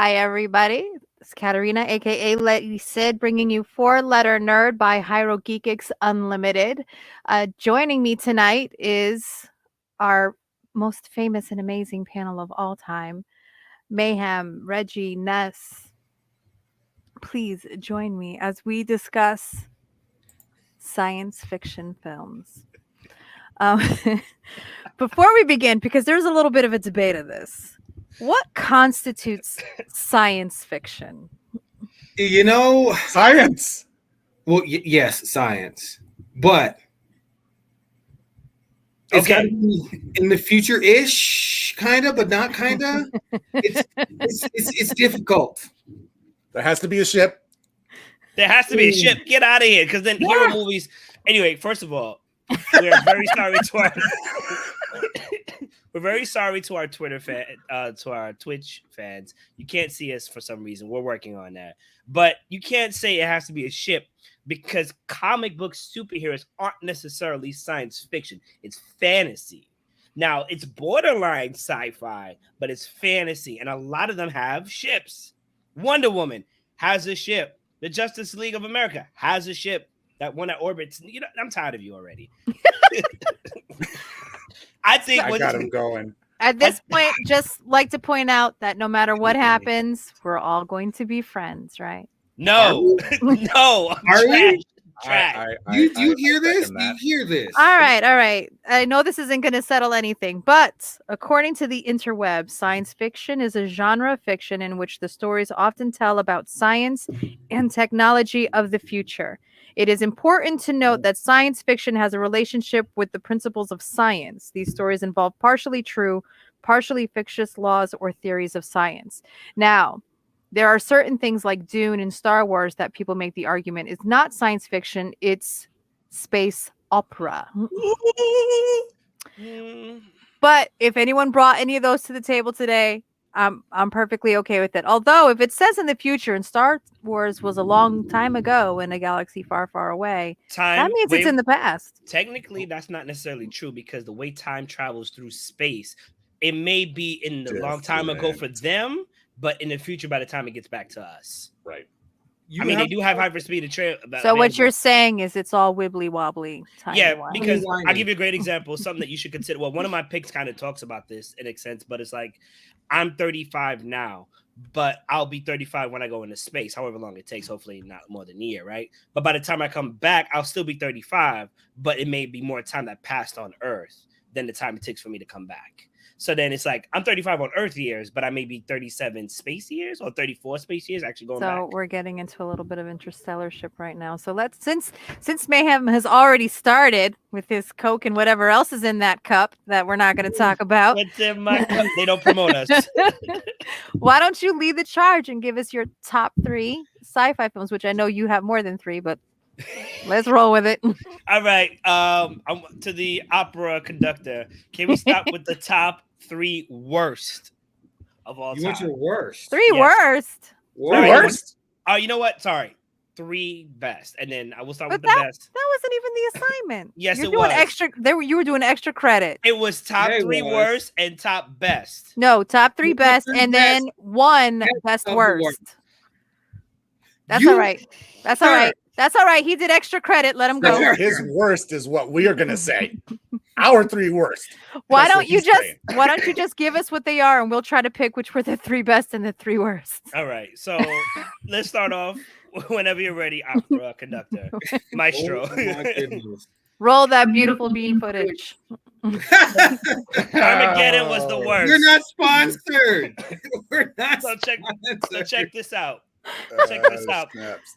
Hi, everybody. It's Katarina, aka Lady Sid, bringing you Four Letter Nerd by Geekix Unlimited. Joining me tonight is our most famous and amazing panel of all time, Mayhem, Reggie, Ness. Please join me as we discuss science fiction films. Um, before we begin, because there's a little bit of a debate of this, what constitutes science fiction? Science. Well, yes, science, but it's got to be in the future-ish, kind of, but not kind of. It's difficult. There has to be a ship. There has to be a ship. Get out of here, because then hero movies. Anyway, first of all, we're very sorry to our. We're very sorry to our Twitter fan, to our Twitch fans. You can't see us for some reason. We're working on that, but you can't say it has to be a ship because comic book superheroes aren't necessarily science fiction. It's fantasy. Now it's borderline sci-fi, but it's fantasy, and a lot of them have ships. Wonder Woman has a ship. The Justice League of America has a ship. That one that orbits. You know, I'm tired of you already. I think I got him going. At this point, just like to point out that no matter what happens, we're all going to be friends, right? No, no. Are we? Trash. Do you hear this? Do you hear this? All right. I know this isn't going to settle anything, but according to the interweb, science fiction is a genre of fiction in which the stories often tell about science and technology of the future. It is important to note that science fiction has a relationship with the principles of science. These stories involve partially true, partially fictitious laws or theories of science. Now, there are certain things like Dune and Star Wars that people make the argument is not science fiction, it's space opera. But if anyone brought any of those to the table today, I'm perfectly okay with it. Although if it says in the future and Star Wars was a long time ago in a galaxy far, far away, that means it's in the past. Technically, that's not necessarily true because the way time travels through space, it may be in the long time ago for them, but in the future, by the time it gets back to us. Right. They do have hyperspeed. So what you're saying is it's all wibbly wobbly. Because I'll give you a great example, something that you should consider. Well, one of my picks kind of talks about this in a sense, but it's like I'm 35 now, but I'll be 35 when I go into space, however long it takes, hopefully not more than a year, right? But by the time I come back, I'll still be 35, but it may be more time that passed on Earth than the time it takes for me to come back. So then it's like I'm 35 on Earth years, but I may be 37 space years or 34 space years actually going back. So we're getting into a little bit of interstellarship right now. So let's since Mayhem has already started with his Coke and whatever else is in that cup that we're not going to talk about. What's in my cup? They don't promote us. Why don't you lead the charge and give us your top 3 sci-fi films, which I know you have more than 3, but let's roll with it. All right. I'm to the opera conductor. Can we stop with the top 3 worst of all time? You want your worst? 3 worst. Worst? Oh, you know what? Sorry. 3 best, and then I will start with the best. That wasn't even the assignment. Yes, You're it doing was. extra. You were doing extra credit. It was top 3 worst and top best. No, top 3 best, and then 1 best worst. That's all right. That's all right. That's all right. He did extra credit. Let him go. His worst is what we are going to say. Our 3 worst. Why don't you just give us what they are, and we'll try to pick which were the 3 best and the 3 worst. All right. So let's start off whenever you're ready, opera conductor, maestro. Roll that beautiful bean footage. Armageddon was the worst. You're not sponsored. We're not. So check this out. Check this out. Snaps.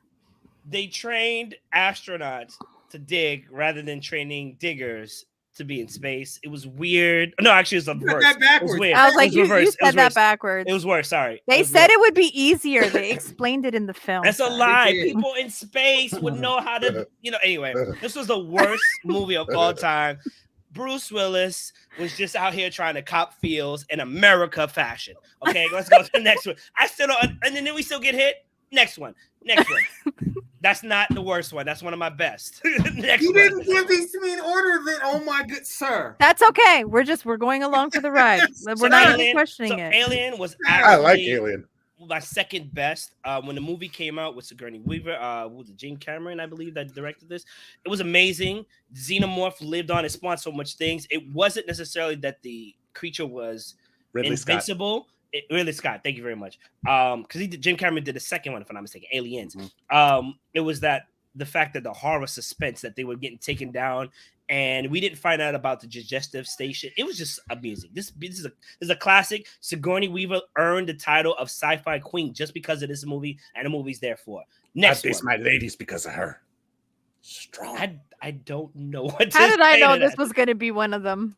They trained astronauts to dig rather than training diggers to be in space. It was weird. No, actually, it was the reverse. It was weird. I was like, you said that backwards. It was worse. Sorry. They said it would be easier. They explained it in the film. That's a lie. People in space would know how to, anyway, this was the worst movie of all time. Bruce Willis was just out here trying to cop feels in America fashion. Okay, let's go to the next one. I still don't, and then we still get hit. Next one. That's not the worst one. That's one of my best. You didn't give these to me in order. Then, oh my good sir. That's okay. We're going along for the ride. We're not even questioning it. Alien was. I like Alien. my second best. When the movie came out with Sigourney Weaver, what was it, James Cameron, I believe, that directed this. It was amazing. Xenomorph lived on. It spawned so much things. It wasn't necessarily that the creature was Ridley Scott. invincible. Ridley Scott, thank you very much. Because Jim Cameron did the second one, if I'm not mistaken, Aliens. It was that the fact that the horror suspense that they were getting taken down, and we didn't find out about the digestive station. It was just amazing. This is a classic. Sigourney Weaver earned the title of sci-fi queen just because of this movie, and the movie's therefore. Next I base one. my ladies because of her. Strong. I don't know what to How did I say know to this that. was going to be one of them?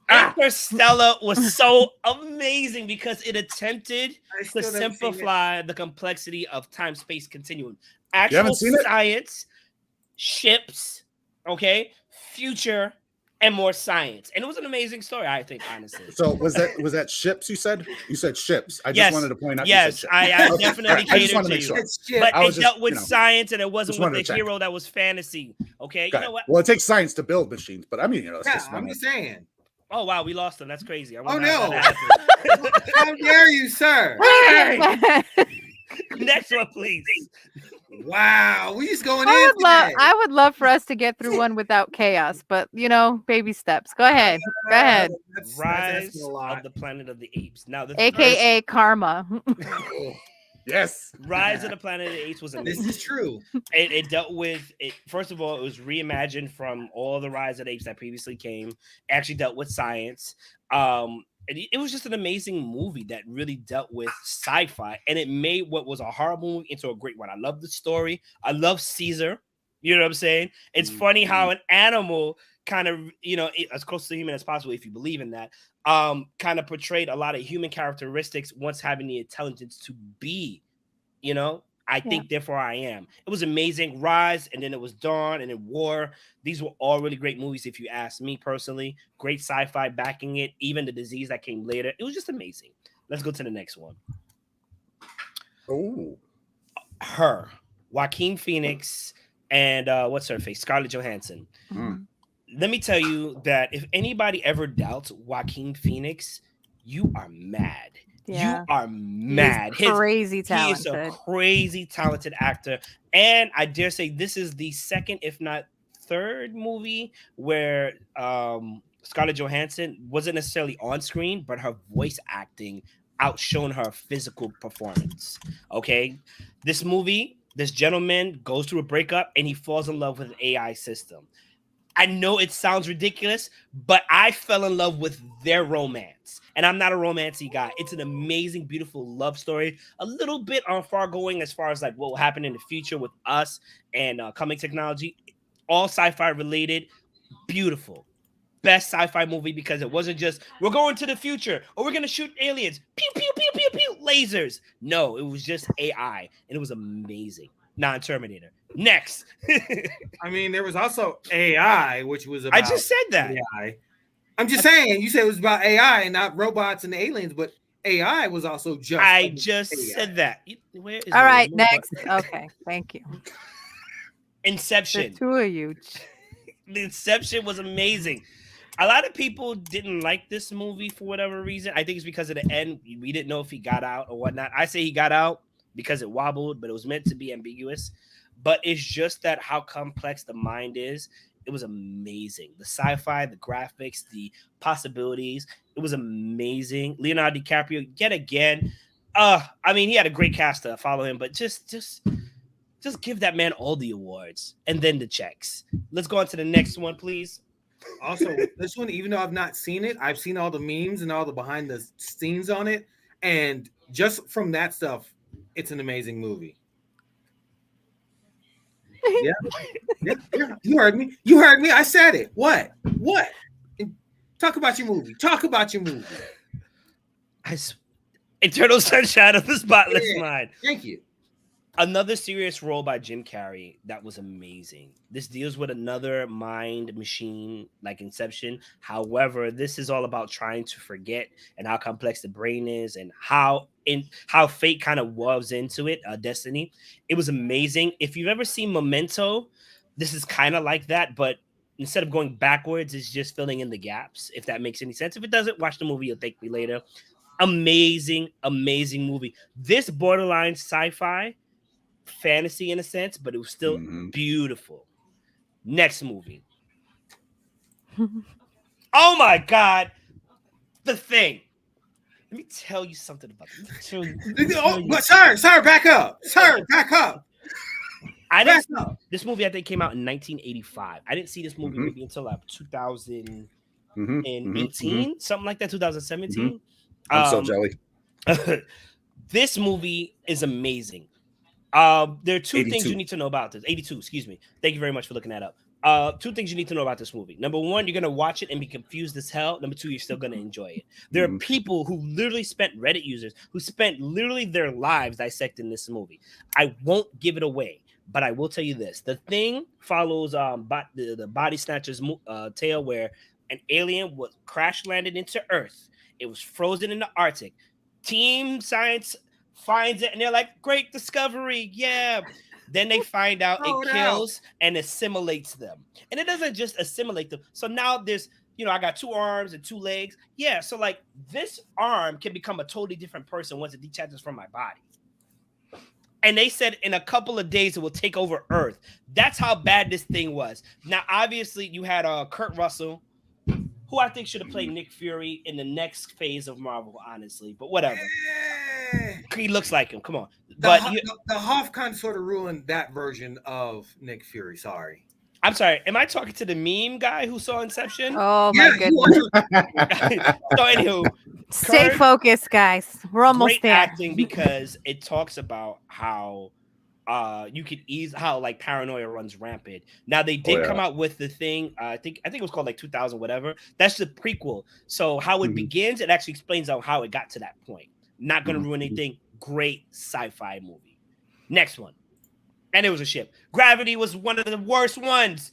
Interstellar was so amazing because it attempted I to still haven't seen it. simplify the complexity of time-space continuum. You Actual haven't seen it? science, ships, okay, future, and more science. And it was an amazing story, I think, honestly. So was that ships? You said ships. I just Yes. wanted to point out. Yes, you said ships. I Okay. definitely All right. I just catered want to to make you. sure. It's shit. But I it was just, dealt with you know, science, and it wasn't just with wanted the to check. hero that was fantasy. Okay, Okay. you know what? Well, it takes science to build machines, but I mean, you know, it's Yeah, just I'm one. just saying. Oh wow, we lost him. That's crazy. I Oh wonder how no! that happened. How dare you, sir? Next one, please. Wow, we just going I in would love today. I would love for us to get through one without chaos, but baby steps. Go ahead. Go ahead. That's Rise asking a lot. of the Planet of the Apes. Now, the AKA karma. Yes. Rise of the Planet of the Apes was This amazing. is true. It dealt with it. First of all, it was reimagined from all the Rise of the Apes that previously came. It actually dealt with science. And it was just an amazing movie that really dealt with sci-fi, and it made what was a horrible movie into a great one. I love the story. I love Caesar. You know what I'm saying? It's funny how an animal kind of, as close to human as possible, if you believe in that, kind of portrayed a lot of human characteristics once having the intelligence to be, I think, therefore I am. It was amazing. Rise, and then it was Dawn, and then War. These were all really great movies, if you ask me personally. Great sci-fi backing it, even the disease that came later. It was just amazing. Let's go to the next one. Oh. Her. Joaquin Phoenix and what's her face? Scarlett Johansson. Let me tell you that if anybody ever doubts Joaquin Phoenix, you are mad. Yeah. You are mad. He's crazy He talented. is a crazy talented actor. And I dare say this is the second, if not third movie where Scarlett Johansson wasn't necessarily on screen, but her voice acting outshone her physical performance. Okay. This movie, this gentleman goes through a breakup and he falls in love with an AI system. I know it sounds ridiculous, but I fell in love with their romance. And I'm not a romancy guy. It's an amazing, beautiful love story. A little bit on far going as far as like what will happen in the future with us and coming technology. All sci-fi related. Beautiful. Best sci-fi movie because it wasn't just we're going to the future or we're going to shoot aliens. Pew, pew, pew, pew, pew. Lasers. No, it was just AI. And it was amazing. Non-Terminator. Next. I mean, there was also AI, which was about I just said that. AI. I'm just saying, you said it was about AI and not robots and aliens, but AI was also just. I just AI. said that. Where is All the right, remote next. button? Okay, thank you. The Inception. two of you. The Inception was amazing. A lot of people didn't like this movie for whatever reason. I think it's because of the end. We didn't know if he got out or whatnot. I say he got out because it wobbled, but it was meant to be ambiguous. But it's just that how complex the mind is. It was amazing. The sci-fi, the graphics, the possibilities. It was amazing. Leonardo DiCaprio, yet again. I mean, he had a great cast to follow him, but just give that man all the awards and then the checks. Let's go on to the next one, please. Also, this one, even though I've not seen it, I've seen all the memes and all the behind the scenes on it. And just from that stuff, it's an amazing movie. Yeah. You heard me. You heard me. I said it. What? Talk about your movie. Eternal Sunshine of the Spotless Mind. Thank you. Another serious role by Jim Carrey that was amazing. This deals with another mind machine like Inception. However, this is all about trying to forget and how complex the brain is and how fate kind of woves into it, destiny. It was amazing. If you've ever seen Memento, this is kind of like that, but instead of going backwards, it's just filling in the gaps, if that makes any sense. If it doesn't, watch the movie. You'll thank me later. Amazing movie. This borderline sci-fi fantasy in a sense, but it was still beautiful. Next movie. Oh my God, The Thing. Let me tell you something about this. Sir, back up. Sir, back up. This movie I think came out in 1985. I didn't see this movie until like 2018, something like that, 2017. I'm so jelly. This movie is amazing. There are two 82. things you need to know about this. 82, excuse me. Thank you very much for looking that up. Two things you need to know about this movie. Number one, you're gonna watch it and be confused as hell. Number two, you're still gonna enjoy it. There are people who literally spent Reddit users who spent literally their lives dissecting this movie. I won't give it away, but I will tell you this: The Thing follows the Body Snatcher's tale, where an alien was crash landed into Earth. It was frozen in the Arctic. Team Science finds it, and they're like, "Great discovery, yeah." Then they find out it kills and assimilates them. And it doesn't just assimilate them. So now there's, I got 2 arms and 2 legs. Yeah, so like this arm can become a totally different person once it detaches from my body. And they said in a couple of days it will take over Earth. That's how bad this thing was. Now, obviously, you had Kurt Russell, who I think should have played Nick Fury in the next phase of Marvel, honestly. But whatever. He looks like him. Come on. The Hoff kind of sort of ruined that version of Nick Fury. Sorry. I'm sorry. Am I talking to the meme guy who saw Inception? Oh my goodness. So anywho, stay focused, guys. We're almost there. Acting because it talks about how you could how like paranoia runs rampant. Now they did come out with The Thing. I think it was called like 2000 whatever. That's the prequel. So how it begins, it actually explains how it got to that point. Not going to ruin anything. Great sci-fi movie. Next one. And it was a ship. Gravity was one of the worst ones.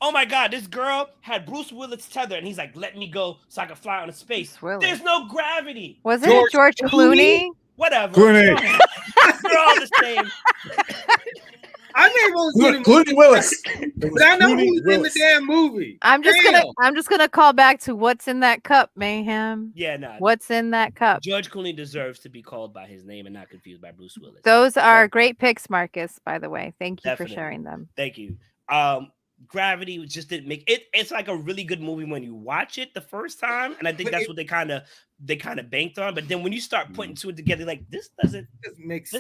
Oh my God, this girl had Bruce Willis tether, and he's like, "Let me go so I can fly on space." There's no gravity. Was it George Clooney? Whatever. Clooney. They're all the same. I may have only seen Clooney Willis. But I know who's in the damn movie. I'm just gonna call back to what's in that cup, Mayhem. Yeah, no. What's in that cup? Just Clooney deserves to be called by his name and not confused by Bruce Willis. Those are great picks, Marcus, by the way. Thank you for sharing them. Thank you. Gravity just didn't make it. It's like a really good movie when you watch it the first time, and I think that's what they kind of banked on. But then when you start putting two together, like this doesn't make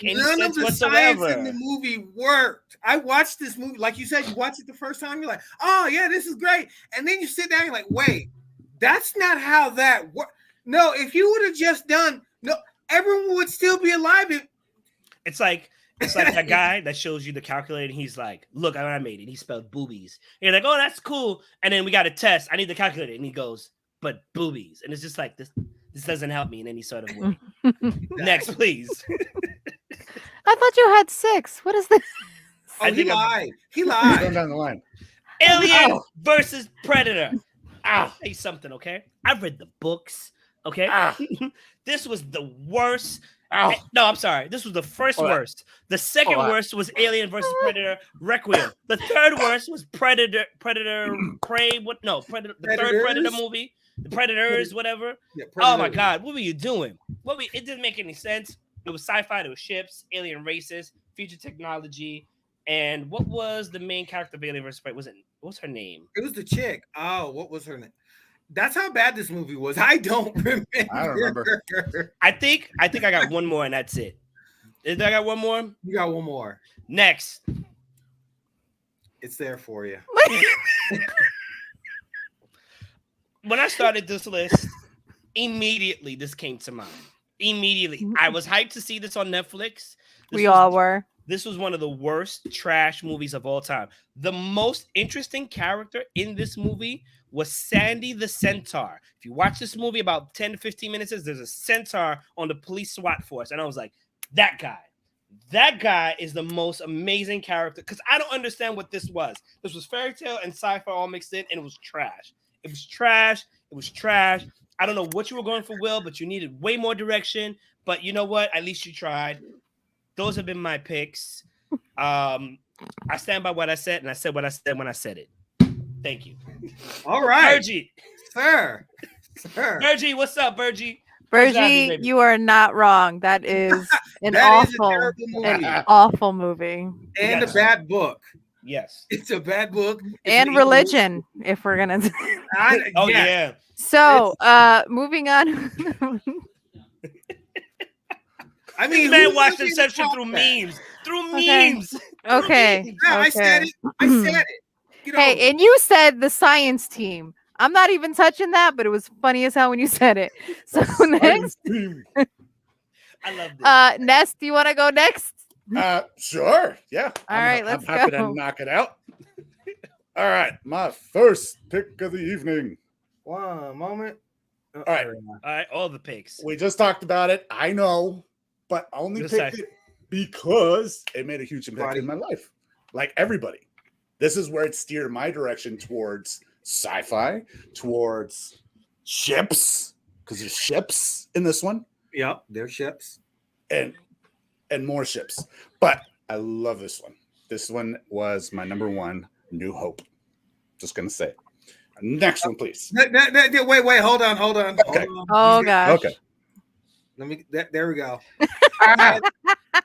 any sense whatsoever. Science in the movie worked. I watched this movie, like you said, you watch it the first time, you're like, "Oh yeah, this is great," and then you sit down, you're like, "Wait, that's not how that works." No, if you would have just done, everyone would still be alive. It's like that guy that shows you the calculator. And he's like, "Look, I made it." He spelled boobies. And you're like, "Oh, that's cool." And then we got a test. I need the calculator. And he goes, "But boobies." And it's just like this doesn't help me in any sort of way. Next, please. I thought you had 6. What is this? Oh, he lied. He lied. Going down the line. Alien versus Predator. Hey, something, okay? I've read the books, okay? This was the worst. No, I'm sorry. This was the first worst. The second worst was Alien versus Predator Requiem. The third worst was Predator Prey. The third Predator movie. The Predators, whatever. Yeah, oh my God, what were you doing? It didn't make any sense. It was sci-fi. There was ships, alien races, future technology, and what was the main character of Alien versus Predator? What's her name? It was the chick. Oh, what was her name? That's how bad this movie was. I don't remember. I don't remember. I think I got one more, and that's it. Did I got one more? You got one more. Next. It's there for you. When I started this list, immediately this came to mind. Immediately. I was hyped to see this on Netflix. We all were. This was one of the worst trash movies of all time. The most interesting character in this movie was Sandy the Centaur. If you watch this movie, about 10 to 15 minutes, there's a centaur on the police SWAT force. And I was like, that guy is the most amazing character. Because I don't understand what this was. This was fairy tale and sci-fi all mixed in, and it was trash. It was trash. I don't know what you were going for, Will, but you needed way more direction. But you know what? At least you tried. Those have been my picks. I stand by what I said, and I said what I said when I said it. Thank you. All right. Urgy. Sir. Sir. Virgie, what's up, Virgie? Who's that, Virgie, baby? you are not wrong. That is an That is a awful, terrible movie. an awful movie. And a Yes. bad book. Yes. It's a bad book. It's And an evil religion, if we're gonna. movie. Oh Yes. yeah. So, moving on. I This mean, man who's watched gonna be Inception able to through top that? memes. Through Okay. memes. Okay. Yeah, I said it. I said it. Get over Hey, it. and you said the science team. I'm not even touching that, but it was funny as hell when you said it. So next, I love this. Ness, do you want to go next? Sure. Yeah. All right, let's I'm happy go. to knock it out. All right. My first pick of the evening. One moment. All right. All right, all the picks. We just talked about it. I know, but I only Just picked say. it because it made a huge impact Buddy. in my life. Like everybody. This is where it steered my direction towards sci-fi, towards ships, because there's ships in this one, Yep, they're ships. and more ships. But I love this one. This one was my number one, New Hope. Just gonna say it. Next one, please. Wait, hold on. Okay. Oh gosh. Okay. Let me. There we go. Go ahead.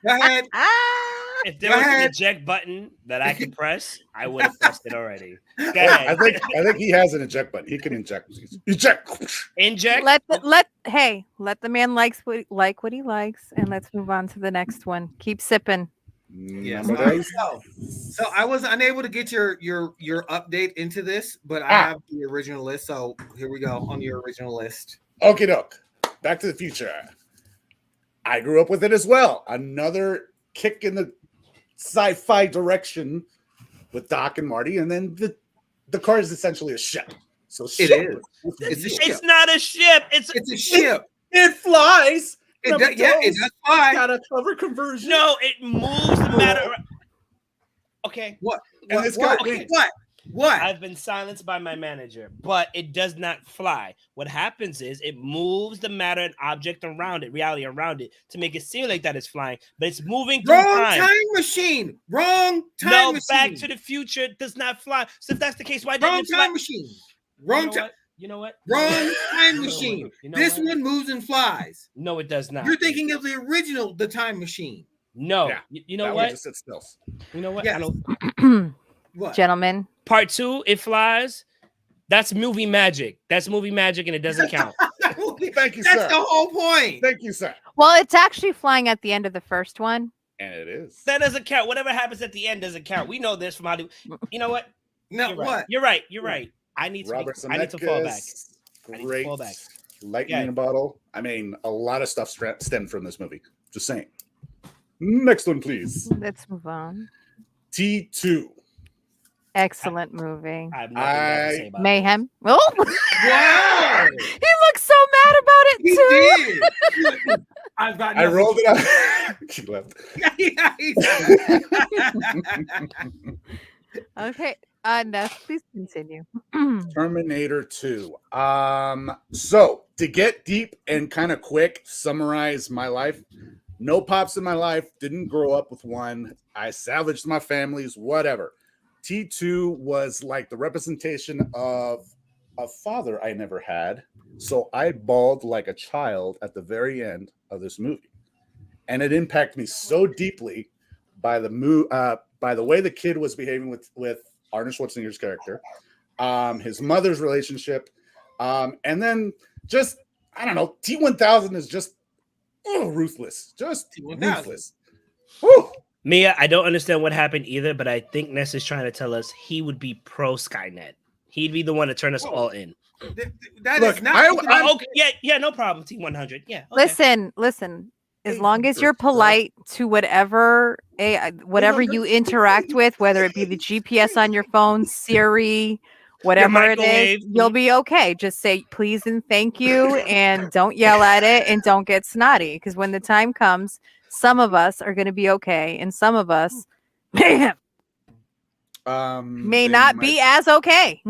Go ahead. Ah! If there Go was an ahead. eject button that I could press, I would have pressed it already. Go I ahead. think he has an eject button. He can eject. Eject. Inject. let the man like what he likes, and let's move on to the next one. Keep sipping. Yes. Number All right, eight. so I was unable to get your update into this, but I have the original list. So here we go on your original list. Okie doke. Back to the Future. I grew up with it as well. Another kick in the sci-fi direction with Doc and Marty, and then the car is essentially a ship. So It ship. is. It's a ship. It's not a ship. It's a ship. It flies. It does, yeah, it does fly. Got a cover conversion. no. It moves the matter. Okay. What? And What? it's got What? wings. What? I've been silenced by my manager, but it does not fly. What happens is it moves the matter and object around it, reality around it, to make it seem like that it's flying, but it's moving through Wrong time. time machine. Wrong time No, machine. Back to the Future does not fly. So if that's the case, why didn't Wrong it fly? time machine. Wrong time. You know what? Wrong time machine. You know This what? one moves and flies. No, it does not. You're thinking of the original, the time machine. No. Yeah, You know that one what? just sits still. You know what? Yes. I don't. What? Gentlemen, Part 2, it flies. That's movie magic. That's movie magic, and it doesn't count. Thank you, That's sir. the whole point. Thank you, sir. well, it's actually flying at the end of the first one. And it is. That doesn't count. Whatever happens at the end doesn't count. We know this from Hollywood. You know what? No, You're right. what? You're right. You're right. I need to. Robert I need to fall back. Zemeckis, I need to great. fall back. Lightning Yeah. in a bottle. I mean, a lot of stuff stemmed from this movie. Just saying. Next one, please. Let's move on. T2. Excellent movie. I have nothing bad to say about Mayhem. Oh, Wow. he looks so mad about it He too. did. I've got. I rolled it out. She left. Yeah, Okay. Ness, please continue. Terminator 2. So to get deep and kind of quick, summarize my life. No pops in my life. Didn't grow up with one. I salvaged my family's, whatever. T2 was like the representation of a father I never had. So I bawled like a child at the very end of this movie. And it impacted me so deeply by the way the kid was behaving with Arnold Schwarzenegger's character, his mother's relationship, and then just, I don't know, T1000 is just ruthless. Just T1000. ruthless. Whew. Mia, I don't understand what happened either, but I think Ness is trying to tell us he would be pro Skynet. He'd be the one to turn us all in. That Look, is not. Okay, yeah, no problem. T100. Yeah. Okay. Listen. As long as you're polite to whatever you interact with, whether it be the GPS on your phone, Siri, whatever it microwave. is, you'll be okay. Just say please and thank you, and don't yell at it, and don't get snotty. Because when the time comes, some of us are going to be okay, and some of us may They not be might- as okay.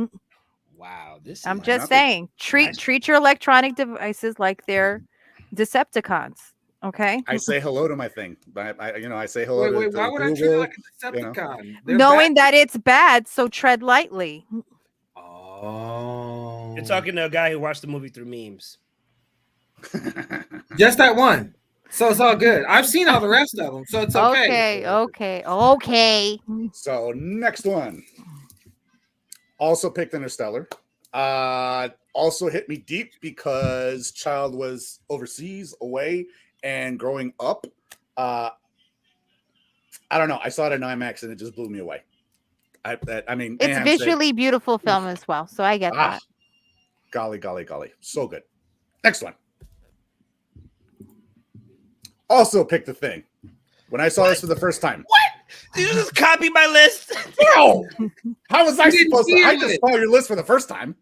Wow. This. I'm is just not be. saying, treat your electronic devices like they're Decepticons. Okay. I say hello to my thing. I say hello Wait, to why would I treat it Google. like a Decepticon? They're Knowing bad- that it's bad, so tread lightly. Oh. You're talking to a guy who watched the movie through memes. Just that one. So it's all good. I've seen all the rest of them, so it's okay. Okay. So next one. Also picked Interstellar. Also hit me deep because child was overseas, away, and growing up. I don't know. I saw it in IMAX and it just blew me away. I mean, It's visually beautiful film as well, so I get that. Golly, so good. Next one. Also picked The Thing. When I saw this for the first time. What? Did you just copy my list? No. How was I supposed to? I just saw your list for the first time.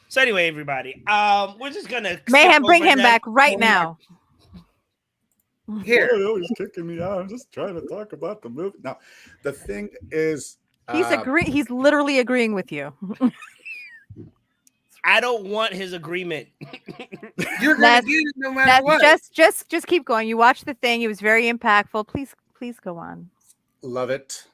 So anyway, everybody, we're just gonna Mayhem, bring him back right now. Here. Oh, he's kicking me out. I'm just trying to talk about the movie. Now, The Thing is He's literally agreeing with you. I don't want his agreement. You're gonna get it no matter what. Just keep going. You watched The Thing. It was very impactful. Please go on. Love it.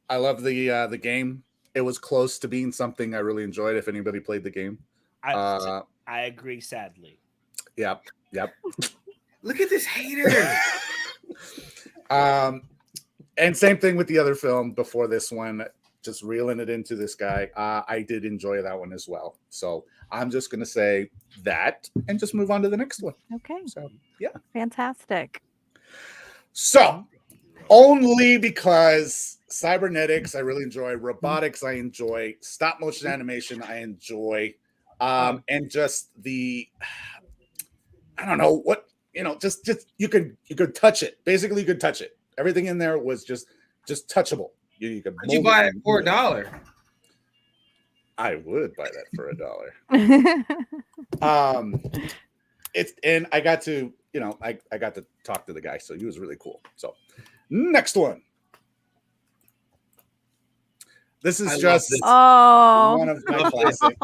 I love the game. It was close to being something I really enjoyed. If anybody played the game, I agree. Sadly. Yep. Look at this hater. And same thing with the other film before this one. Just reeling it into this guy. I did enjoy that one as well. So I'm just gonna say that and just move on to the next one. Okay. So yeah. Fantastic. So only because cybernetics I really enjoy, robotics I enjoy, stop motion animation I enjoy, and just the I don't know what just you could touch it. Basically, you could touch it. Everything in there was just touchable. You could you buy it for $1. I would buy that for $1. And I got to I got to talk to the guy, so he was really cool. So next one. This is just one of my classics.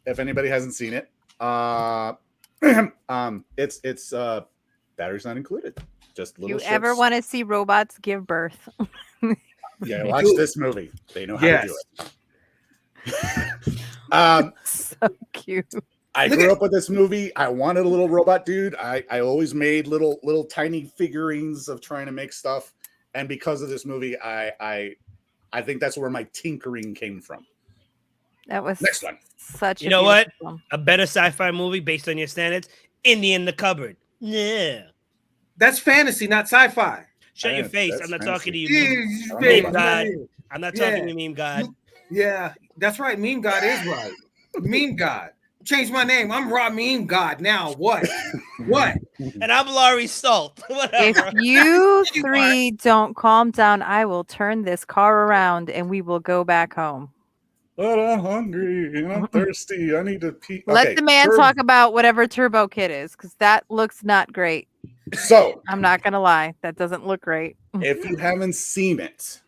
If anybody hasn't seen it, it's batteries not included. Just little. You ever want to see robots give birth? Yeah, watch this movie. They know how to do it. So cute. I grew up with this movie. I wanted a little robot dude. I always made little tiny figurines of trying to make stuff, and because of this movie, I think that's where my tinkering came from. That was next one. Such you know what? Film. A better sci-fi movie based on your standards. Indie in the Cupboard. Yeah, that's fantasy, not sci-fi. Shut your face. I'm not talking to you. Meme God. I'm not talking to Meme God. Yeah, that's right. Meme God is right. Meme God. Change my name. I'm Raw Meme God. Now what? What? And I'm Laurie Salt. Whatever. If you three don't calm down, I will turn this car around and we will go back home. But I'm hungry and I'm thirsty. I need to pee. Let the man talk about whatever Turbo Kid is, because that looks not great. So I'm not gonna lie, that doesn't look great. If you haven't seen it,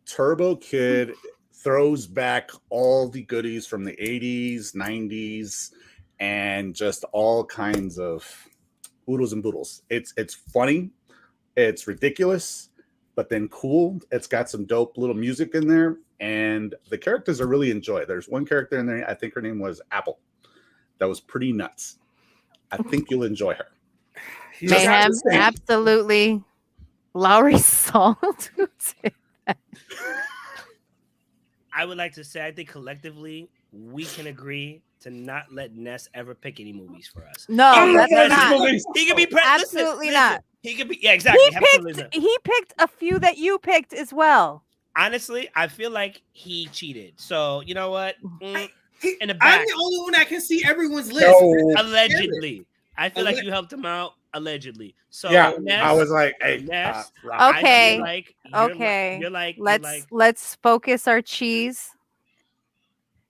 Turbo Kid throws back all the goodies from the 80s, 90s, and just all kinds of oodles and boodles. It's funny, it's ridiculous, but then cool. It's got some dope little music in there, and the characters are really enjoyed. There's one character in there, I think her name was Apple. That was pretty nuts. I think you'll enjoy her. Mayhem, absolutely. Laurie Salt. I would like to say, I think collectively we can agree to not let Ness ever pick any movies for us. No, that's not. He could be absolutely not. He could be, yeah, exactly. He picked a few that you picked as well. Honestly, I feel like he cheated. So you know what? In the back, I'm the only one that can see everyone's list. Allegedly, I feel like you helped him out. Allegedly, so yeah, Ness, I was like, hey, Ness, okay, you're like, let's focus our cheese.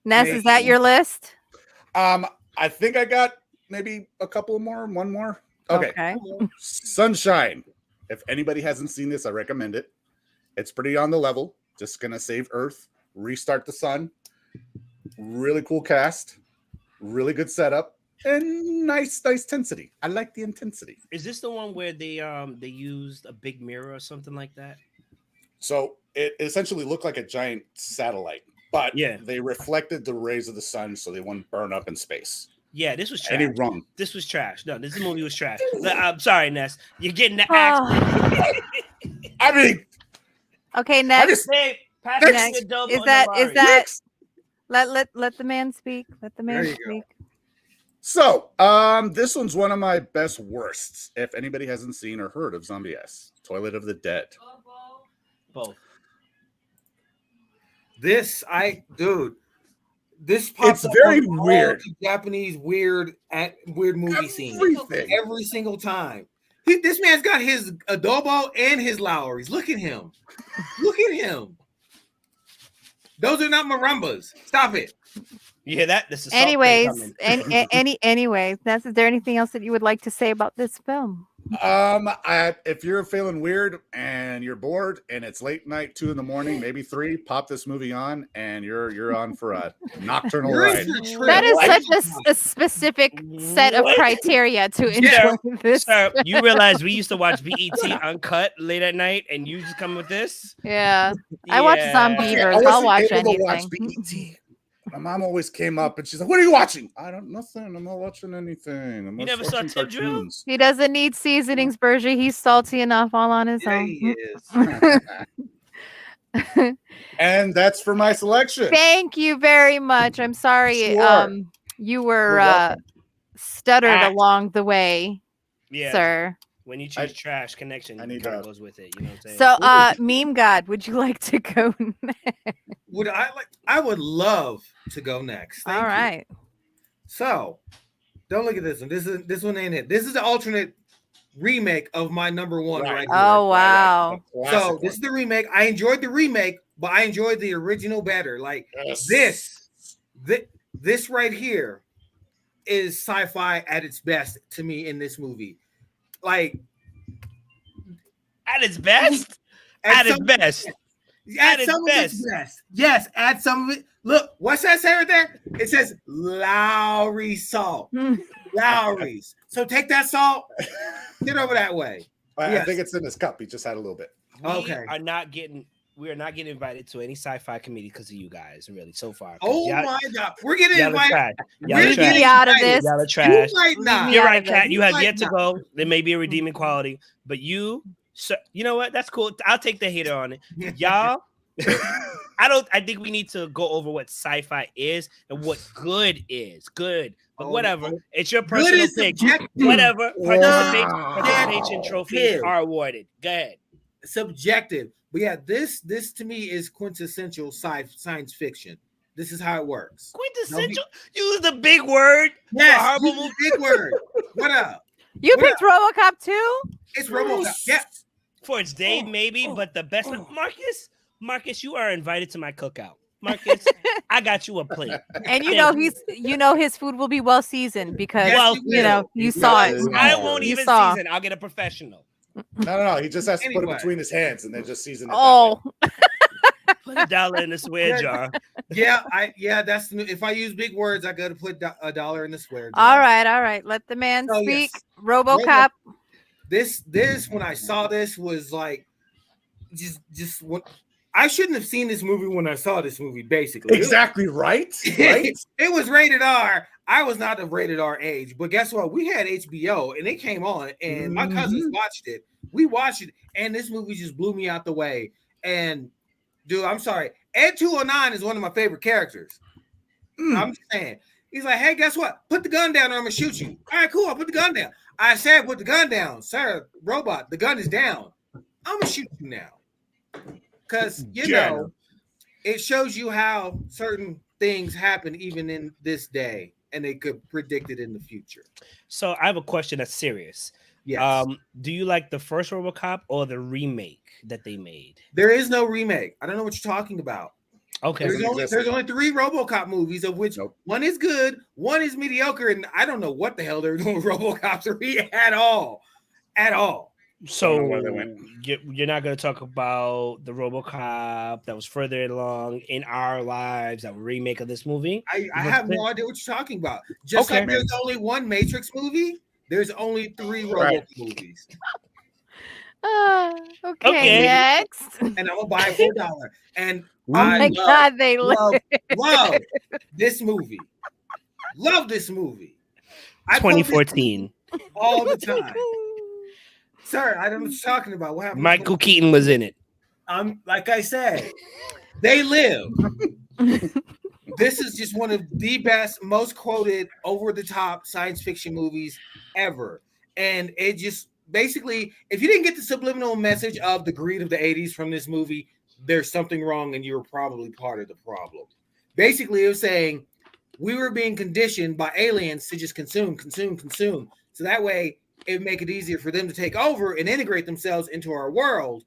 Ness, is that your list? I think I got maybe a couple more, one more. Okay. Sunshine. If anybody hasn't seen this, I recommend it. It's pretty on the level. Just gonna save Earth, restart the sun. Really cool cast, really good setup. And nice intensity. I like the intensity. Is this the one where they used a big mirror or something like that? So it essentially looked like a giant satellite. but Yeah. they reflected the rays of the sun so they wouldn't burn up in space. Yeah, this was Any trash. wrong? This was trash. No, this movie was trash. I'm sorry, Ness. You're getting the axe. Oh. I mean, Okay, I next. just Hey, pass Next. me the dope Is on that the is that let the man speak. Let the man There you go. speak. so. This one's one of my best worsts. If anybody hasn't seen or heard of Zombie S, Toilet of the Dead. both? This pops It's up very on all weird. the Japanese weird movie scenes Everything. every single time. This man's got his adobo and his Lowry's. Look at him. Look at him. Those are not marimbas. Stop it. You hear that? This is Anyways, anyways, is there anything else that you would like to say about this film? If you're feeling weird and you're bored and it's late night, 2 a.m, maybe 3, pop this movie on and you're on for a nocturnal You're in ride. for a trip. That is Like- such a specific set of What? criteria to Yeah. enjoy this. Sir, you realize we used to watch BET Uncut late at night, and you just come with this? Yeah. I watch Zombie Okay, Beavers. I I'll wasn't watch able to watch anything. BET. My mom always came up and she's like, "What are you watching?" I don't nothing. I'm not watching anything. I'm You just never saw watching Tim Drill? cartoons. He doesn't need seasonings, Bergie. He's salty enough all on his Yeah, own. he is. And that's for my selection. Thank you very much. I'm sorry. Sure. You You're were welcome. stuttered Ah. along the way, Yeah. sir. When you choose trash connection, I it need kind that. of goes with it. You know what I'm saying? So, meme god, would you like to go next? I would love to go next. Thank All you. right. So, don't look at this one. This one ain't it. This is the alternate remake of my number one right, here. Oh wow. The So classic this is the remake. I enjoyed the remake, but I enjoyed the original better. Like one. Yes. this right here is sci-fi at its best to me in this movie. Like at its best. At its some- best. At its some of its best. Yes, add some of it. Look, what's that say right there? It says Lowry salt. Lowry's. So take that salt, get over that way. I Yes. think it's in this cup. He just had a little bit. Okay. We are not getting invited to any sci-fi committee because of you guys, really, so far. 'Cause Oh y'all- my God. We're getting y'all are invited. trash. Y'all We're are Leave trash. me out of this. Y'all are You trash. might not. You're out right, of this. Kat. You have might yet to not. go. There may be a redeeming quality, but you, sir, you know what? That's cool. I'll take the hater on it. Y'all, I think we need to go over what sci-fi is and what good is. Good. But whatever. It's your Good personal is pick. subjective. Whatever. Wow. Participation trophies are awarded. Go ahead. Subjective. But yeah, this to me is quintessential science fiction. This is how it works. Quintessential. Use the big word. Yes, horrible use movie. the big word. What up? You What picked RoboCop too? It's RoboCop. Yeah. For its day, maybe, but the best. Marcus, you are invited to my cookout. Marcus, I got you a plate. And Yeah. his food will be well seasoned because Yes, Well, you you know will. you saw it. Yes. I won't You even saw. season. I'll get a professional. No. He just has to put Anyway. it between his hands and then just season it. Oh, Put $1 in the swear jar. Yeah, that's the if I use big words, I gotta put $1 in the swear jar. all right. Let the man Oh, speak. yes. RoboCop. This when I saw this was like just what I shouldn't have seen this movie when I saw this movie, basically. Exactly right. Right. It was rated R. I was not of rated R age, but guess what? We had HBO and it came on, and my cousins watched it. We watched it, and this movie just blew me out the way. And dude, I'm sorry. Ed 209 is one of my favorite characters. I'm just saying. He's like, hey, guess what? Put the gun down or I'm gonna shoot you. All right, cool. I'll put the gun down. I said, put the gun down, sir. Robot, the gun is down. I'm gonna shoot you now. Because know, it shows you how certain things happen even in this day, and they could predict it in the future. So I have a question that's serious. Yes. Do you like the first RoboCop or the remake that they made? There is no remake. I don't know what you're talking about. Okay. There's only 3 RoboCop movies, of which one is good, one is mediocre, and I don't know what the hell they're doing with RoboCop 3 at all. At all. So I don't know where they went. you're not going to talk about the RoboCop that was further along in our lives, that remake of this movie? I have no idea what you're talking about. Just Okay. like there's only one Matrix movie, there's only 3 RoboCop Right. movies. Okay, Okay. next. And I'm gonna buy it for $1. And Oh my God, they love live. this movie. Love this movie. I quote this 2014. all the time. Sir, I don't know what you're talking about. What happened? Michael Keaton was in it. Like I said, they live. This is just one of the best, most quoted, over-the-top science fiction movies ever. And it just basically, if you didn't get the subliminal message of the greed of the 80s from this movie, there's something wrong and you're probably part of the problem. Basically, it was saying we were being conditioned by aliens to just consume. So that way it would make it easier for them to take over and integrate themselves into our world.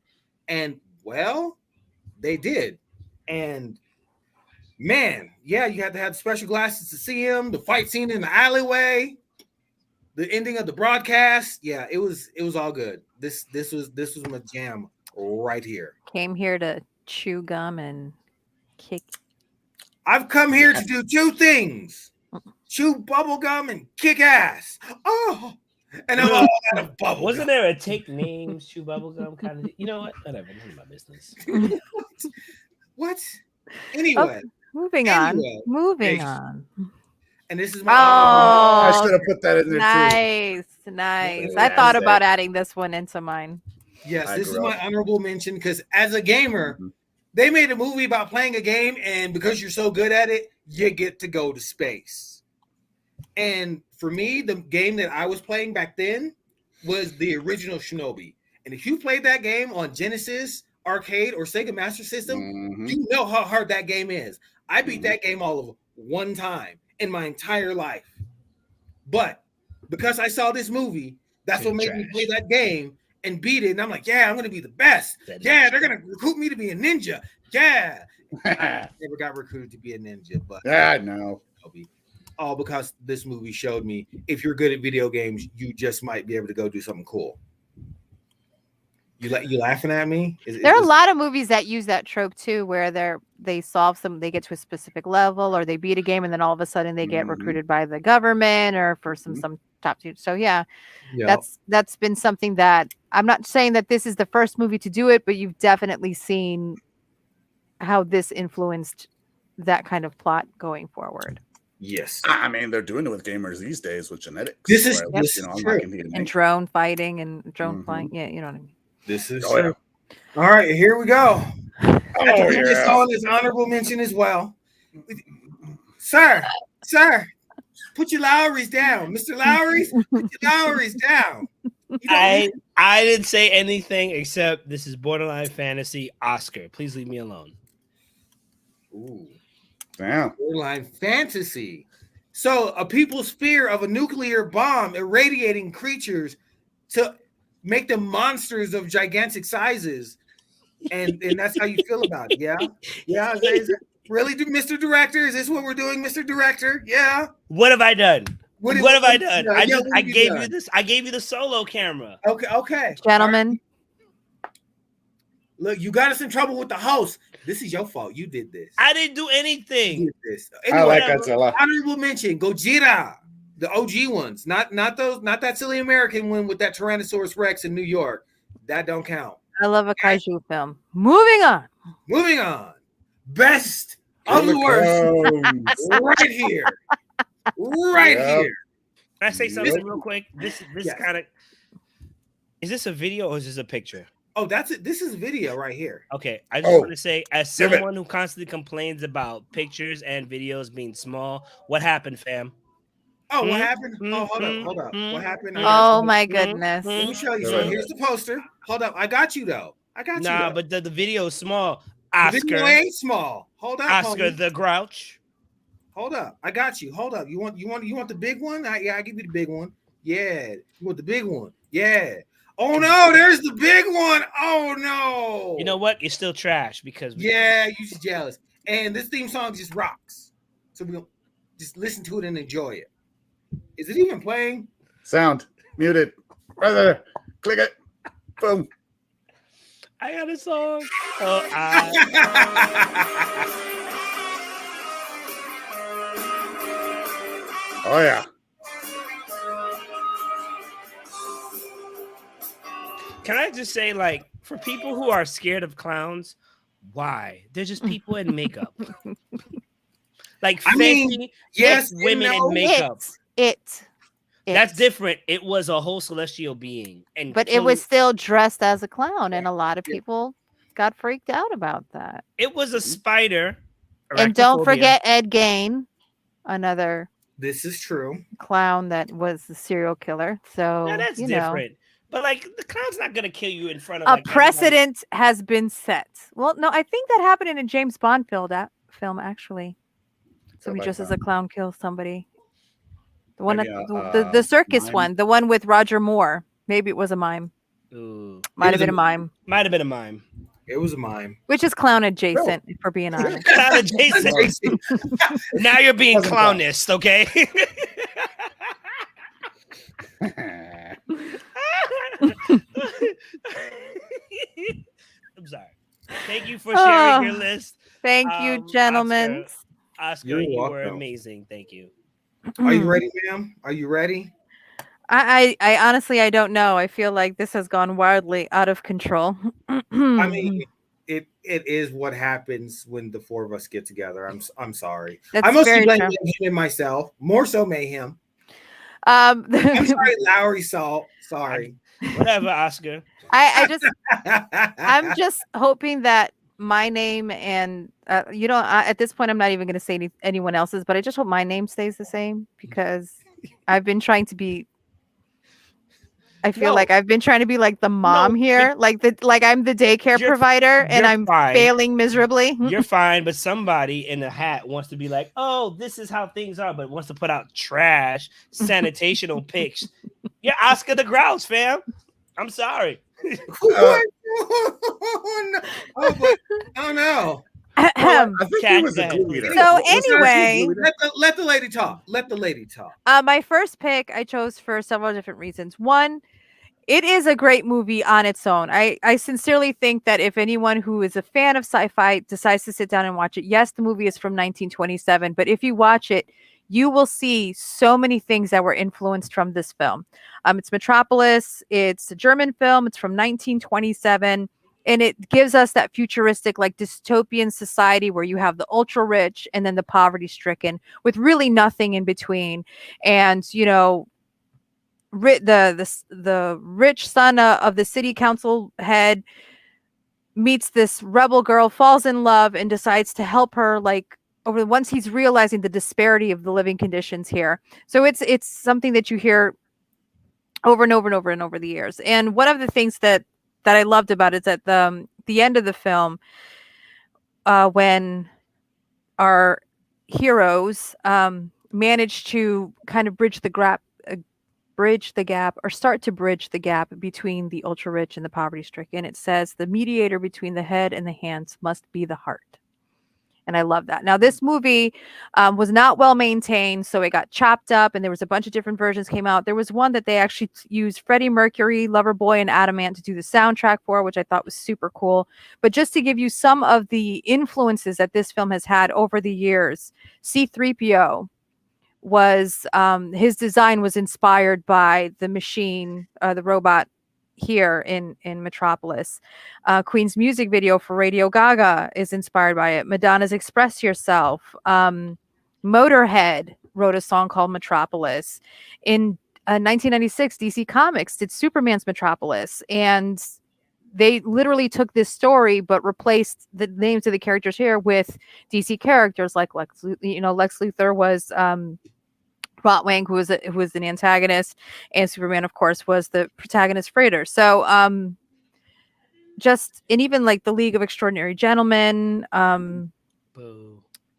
And well, they did. And man, yeah, you had to have special glasses to see him. The fight scene in the alleyway, the ending of the broadcast. Yeah, it was all good. This was my jam right here. Came here to chew gum and kick. I've come here to do two things: chew bubble gum and kick ass. Oh, and I'm all out of bubble. Wasn't there a take names, chew bubblegum kind of? You know what? Whatever. None of my business. What? Anyway. Moving on. And this is my I should have put that in there nice. I thought about adding this one into mine. Yes, this is my honorable mention because as a gamer, they made a movie about playing a game, and because you're so good at it, you get to go to space. And for me, the game that I was playing back then was the original Shinobi. And if you played that game on Genesis, Arcade, or Sega Master System, you know how hard that game is. I beat that game all of one time in my entire life. But because I saw this movie, that's what made me play that game and beat it. And I'm like, yeah, I'm going to be the best. Yeah, they're going to recruit me to be a ninja. Yeah. I never got recruited to be a ninja, but yeah, no. All because this movie showed me if you're good at video games, you just might be able to go do something cool. You laughing at me? There are a lot of movies that use that trope too, where they get to a specific level or they beat a game and then all of a sudden they get recruited by the government or for some top tier. So yeah, that's been something that I'm not saying that this is the first movie to do it, but you've definitely seen how this influenced that kind of plot going forward. Yes, I mean they're doing it with gamers these days with genetics. This is true. And drone fighting and drone flying. Yeah, you know what I mean. This is true. Yeah. All right, here we go. Just on this honorable mention as well. Sir, put your Lowrys down. Mr. Lowrys, put your Lowrys down. I didn't say anything except this is borderline fantasy. Oscar, please leave me alone. Ooh. Damn. Borderline fantasy. So a people's fear of a nuclear bomb irradiating creatures to make them monsters of gigantic sizes, and that's how you feel about it. Yeah. Really, Mr. Director? Is this what we're doing, Mr. Director? Yeah. What have I done? What have I done? I gave done? you this. I gave you the solo camera. Okay. Gentlemen. Look, you got us in trouble with the host. This is your fault. You did this. I didn't do anything. You did this. Anyway, I like Godzilla. Honorable mention, Gojira. The OG ones, not that silly American one with that Tyrannosaurus Rex in New York. That don't count. I love a kaiju film. Moving on. Best of the worst. Right here. Here. Can I say something real quick? This kind of is this a video or is this a picture? Oh, that's it. This is video right here. Okay, I just want to say, as someone who constantly complains about pictures and videos being small, what happened, fam? Oh, what happened? Oh, hold up. What happened? Oh my goodness. Let me show you. So here's the poster. Hold up. I got you though. Nah, but the video is small. Oscar. The video ain't small. Hold up. Oscar the Grouch. Hold up. I got you. Hold up. You want the big one? I give you the big one. Yeah. You want the big one? Yeah. Oh no, there's the big one. Oh no. You know what? It's still trash because you're just jealous. And this theme song just rocks. So we'll just listen to it and enjoy it. Is it even playing? Sound muted. Right there. Click it. Boom. I got a song. Oh, oh yeah. Can I just say, like, for people who are scared of clowns, Why? They're just people in makeup. Like I 50 mean, yes and women no. in makeup. That's It. different. It was a whole celestial being. And But it was killing still dressed as a clown, and Yeah, a lot of yeah. people got freaked out about that. it was a spider. And don't Arachnophobia. forget Ed Gain, another This is true. clown that was the serial killer. Now So, that's different. But like the clown's not gonna kill you in front of a like everybody. precedent has been set. Well, no, I think that happened in a James Bond film actually. Somebody like just as a clown kills somebody. The one maybe at the circus mime? one, the one with Roger Moore. Maybe it was a mime. Ooh. Might have was a been a mime, Might have been a mime. It was a mime. which is clown adjacent, if we're being honest. Clown adjacent. Now you're being Wasn't clown. clownist, okay? I'm sorry. Thank you for sharing your list. Thank you, gentlemen. Oscar, You're you were welcome. amazing. Thank you. Are you ready, ma'am? Are you ready? I honestly I don't know. I feel like this has gone wildly out of control. I mean, it is what happens when the four of us get together. I'm sorry. That's I mostly very blame true. him and myself. More so Mayhem. I'm I'm sorry, Lowry Salt. Sorry. Whatever, Oscar. I'm just hoping that my name and at this point I'm not even going to say anyone else's, but I just hope my name stays the same because I've been trying to be. I feel like I've been trying to be like the mom here, like I'm the daycare provider, and I'm failing miserably. You're fine, but somebody in a hat wants to be like, "Oh, this is how things are," but wants to put out trash, sanitational pics. You're Oscar the Grouch, fam. I'm sorry. Oh no. I think he was a Cat glue eater. So Was he a anyway, glue eater? Let the lady talk. Let the lady talk. My first pick I chose for several different reasons. One, it is a great movie on its own. I sincerely think that if anyone who is a fan of sci-fi decides to sit down and watch it, yes, the movie is from 1927, but if you watch it, you will see so many things that were influenced from this film. It's Metropolis. It's a German film. It's from 1927. And it gives us that futuristic, like dystopian society where you have the ultra rich and then the poverty stricken with really nothing in between. And, the rich son of the city council head meets this rebel girl, falls in love, and decides to help her, like, once he's realizing the disparity of the living conditions here. So it's something that you hear over and over and over and over the years. And one of the things that I loved about it is at the end of the film, when our heroes manage to kind of bridge the gap or start to bridge the gap between the ultra rich and the poverty stricken. It says the mediator between the head and the hands must be the heart. And I love that. Now, this movie was not well maintained, so it got chopped up, and there was a bunch of different versions came out. There was one that they actually used Freddie Mercury, Loverboy, and Adamant to do the soundtrack for, which I thought was super cool. But just to give you some of the influences that this film has had over the years, C-3PO was his design was inspired by the machine, the robot here in Metropolis. Queen's music video for Radio Gaga is inspired by it. Madonna's Express Yourself. Motorhead wrote a song called Metropolis. In 1996, DC Comics did Superman's Metropolis, and they literally took this story but replaced the names of the characters here with DC characters like Lex Luthor was Rotwang, who was an antagonist, and Superman, of course, was the protagonist freighter. So, and even like the League of Extraordinary Gentlemen,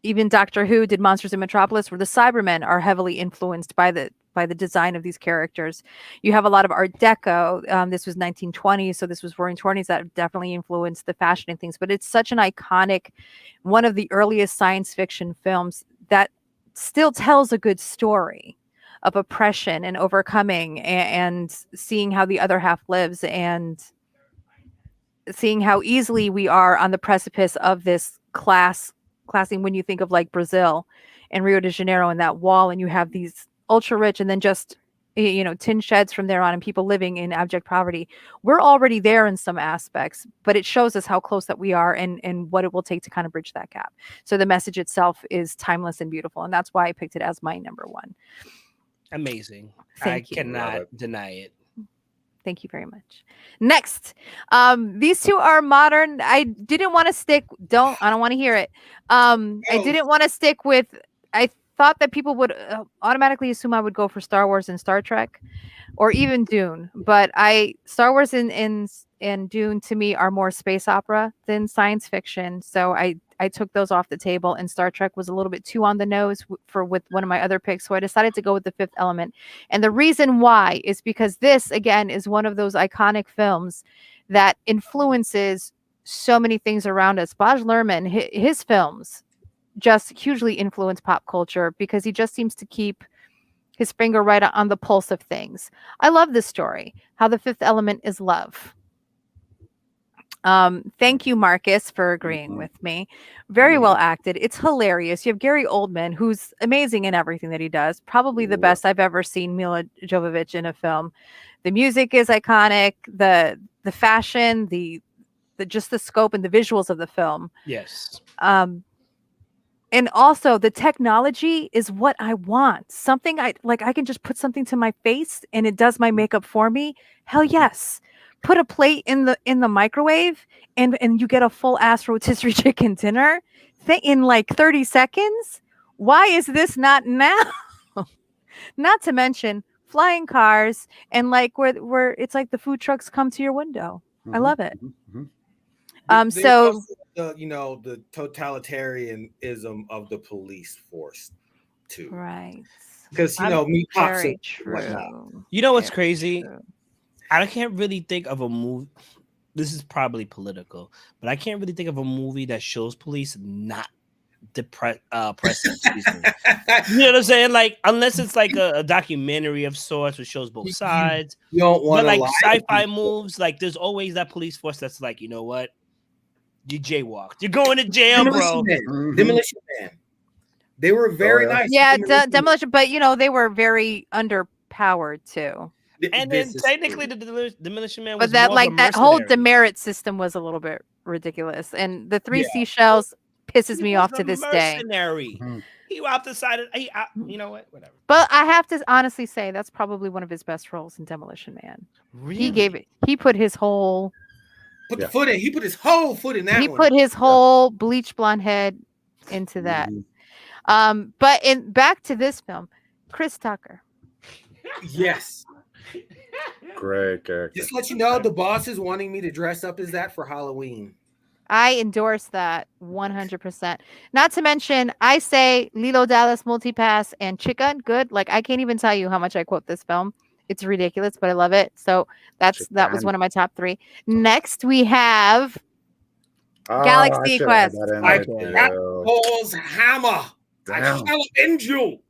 even Doctor Who did Monsters in Metropolis, where the Cybermen are heavily influenced by the design of these characters. You have a lot of Art Deco. This was 1920s, so this was Roaring Twenties that definitely influenced the fashion and things. But it's such an iconic, one of the earliest science fiction films that still tells a good story of oppression and overcoming and seeing how the other half lives and seeing how easily we are on the precipice of this classing when you think of like Brazil and Rio de Janeiro and that wall, and you have these ultra rich and then just tin sheds from there on, and people living in abject poverty. We're already there in some aspects, but it shows us how close that we are, and what it will take to kind of bridge that gap. So the message itself is timeless and beautiful, and that's why I picked it as my number one. Amazing. Thank you. I cannot deny it. Thank you very much. Next, these two are modern. I didn't want to stick. I don't want to hear it. I didn't want to stick with. I thought that people would automatically assume I would go for Star Wars and Star Trek, or even Dune. But Star Wars and Dune to me are more space opera than science fiction. So I took those off the table, and Star Trek was a little bit too on the nose with one of my other picks. So I decided to go with The Fifth Element. And the reason why is because this, again, is one of those iconic films that influences so many things around us. Baz Luhrmann, his films just hugely influence pop culture because he just seems to keep his finger right on the pulse of things. I love this story, how the fifth element is love. Thank you, Marcus, for agreeing with me. Very well acted. It's hilarious. You have Gary Oldman, who's amazing in everything that he does. Probably the best I've ever seen Mila Jovovich in a film. The music is iconic. The fashion, the just the scope and the visuals of the film. Yes. And also the technology is what I want. Something I can just put something to my face and it does my makeup for me. Hell yes. Put a plate in the microwave and you get a full ass rotisserie chicken dinner in like 30 seconds. Why is this not now? Not to mention flying cars and like where it's like the food trucks come to your window. I love it. So the totalitarianism of the police force too, right? Because me pops very it, true. You know what's crazy? True. I can't really think of a movie. This is probably political, but I can't really think of a movie that shows police not oppressive. Excuse me. You know what I'm saying? Like, unless it's like a documentary of sorts which shows both sides. You don't want to like sci-fi moves. Like, there's always that police force that's like, you know what? You jaywalked. You're going to jail, Demolition bro. Man. Demolition Man. They were very nice. Yeah, Demolition, but they were very underpowered too. And then technically the Demolition Man was but that more like of a that whole mercenary. demerit system was a little bit ridiculous. And the three seashells pisses me off to this day. He decided, you know what? Whatever. But I have to honestly say that's probably one of his best roles in Demolition Man. Really? He put his whole the foot in. He put his whole foot in that. He put his whole bleach blonde head into that. But back to this film, Chris Tucker. Yes. Great character. Just let you know, the boss is wanting me to dress up as that for Halloween. I endorse that 100%. Not to mention, I say Lilo Dallas Multipass and Chicken good. Like I can't even tell you how much I quote this film. It's ridiculous, but I love it. So that was one of my top 3. Next we have Galaxy Quest. Paul's hammer. I shall avenge you.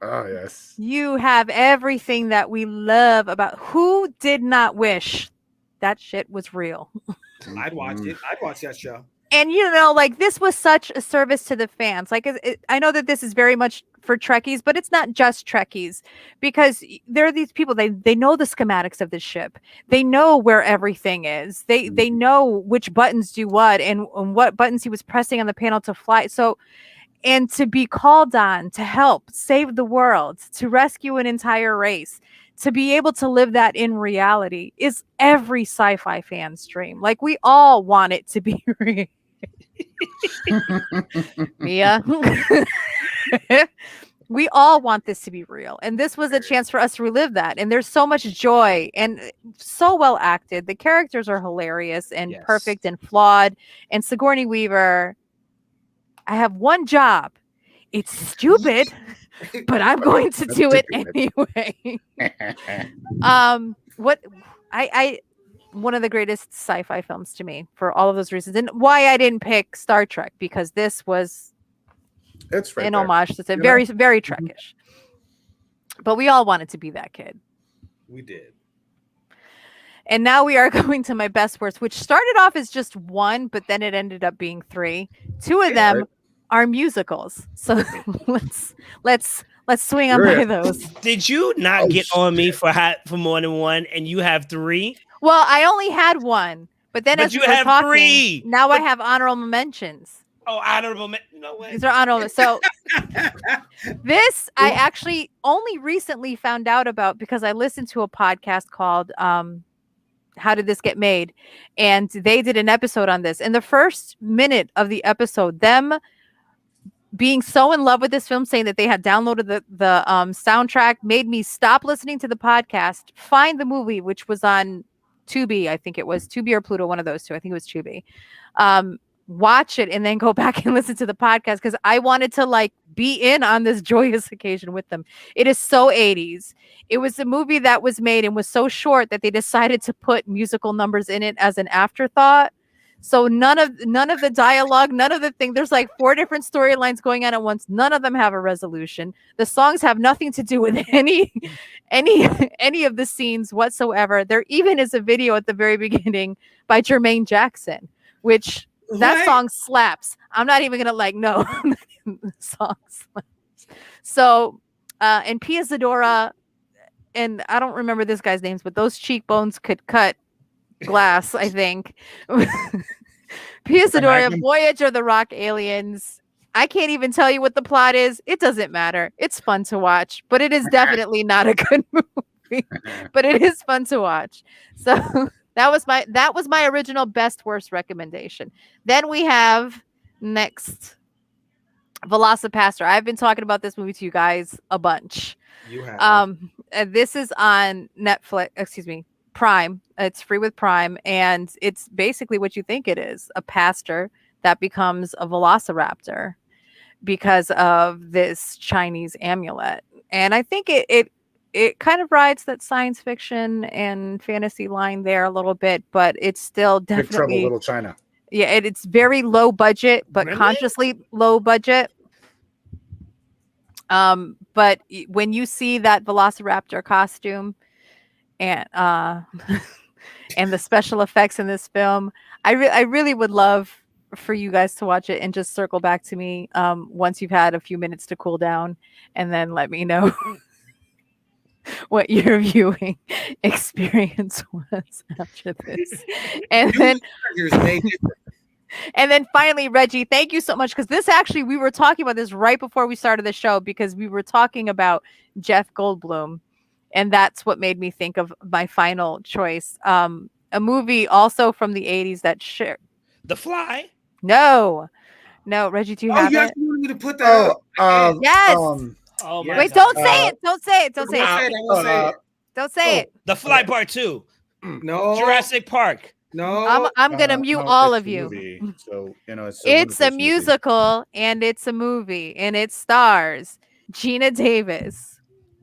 Oh yes. You have everything that we love about. Who did not wish that shit was real? I'd watch it. I'd watch that show. And like this was such a service to the fans. Like I know that this is very much for Trekkies, but it's not just Trekkies, because there are these people, they know the schematics of the ship. They know where everything is. They know which buttons do what and what buttons he was pressing on the panel to fly. So, and to be called on to help save the world, to rescue an entire race, to be able to live that in reality is every sci-fi fan's dream. Like we all want it to be real. Mia. We all want this to be real. And this was a chance for us to relive that. And there's so much joy and so well acted. The characters are hilarious and perfect and flawed. And Sigourney Weaver, I have one job. It's stupid, but I'm going to do it anyway. One of the greatest sci-fi films to me for all of those reasons, and why I didn't pick Star Trek, because this was an homage. It's very, very Trekish. But we all wanted to be that kid. We did. And now we are going to my best worst, which started off as just 1, but then it ended up being 3. 2 of them are musicals. So let's Let's swing on by those. Did you not get on me for more than one, and you have 3? Well, I only had one, but then But as you we were have talking, 3. now I have honorable mentions. Oh, honorable mention. No way. These are honorable. So this I actually only recently found out about because I listened to a podcast called How Did This Get Made? And they did an episode on this. In the first minute of the episode, them being so in love with this film, saying that they had downloaded the soundtrack, made me stop listening to the podcast, find the movie, which was on Tubi. I think it was Tubi or Pluto, one of those two. I think it was Tubi. Watch it and then go back and listen to the podcast because I wanted to like be in on this joyous occasion with them. It is so 80s. It was a movie that was made and was so short that they decided to put musical numbers in it as an afterthought. So none of the dialogue, none of the thing. There's like 4 different storylines going on at once. None of them have a resolution. The songs have nothing to do with any of the scenes whatsoever. There even is a video at the very beginning by Jermaine Jackson, which that song slaps. I'm not even gonna no the song slaps. So and Pia Zadora, and I don't remember this guy's names, but those cheekbones could cut glass, I think. Pia Zadora, Voyage of the Rock Aliens. I can't even tell you what the plot is. It doesn't matter. It's fun to watch, but it is definitely not a good movie. But it is fun to watch. So that was my original best worst recommendation. Then we have next Velocipaster. I've been talking about this movie to you guys a bunch. You have. This is on Netflix. Excuse me. Prime. It's free with Prime, and it's basically what you think it is: a pastor that becomes a velociraptor because of this Chinese amulet. And I think it kind of rides that science fiction and fantasy line there a little bit, but it's still definitely Big Trouble Little China. Yeah, it's very low budget, but Really? consciously low budget. But when you see that velociraptor costume and and the special effects in this film, I really would love for you guys to watch it and just circle back to me once you've had a few minutes to cool down, and then let me know what your viewing experience was after this. And then finally, Reggie, thank you so much, because this actually, we were talking about this right before we started the show, because we were talking about Jeff Goldblum, and that's what made me think of my final choice. A movie also from the 80s that The Fly. No, Reggie, do you have you it? want me to put that up? Yes. Oh my Wait, God. don't say it. Don't say it. Don't say I it. won't say it. Don't say it. The Fly Part 2. No. Jurassic Park. No. I'm gonna mute all of you. Movie, so It's a musical and it's a movie, and it stars Gina Davis,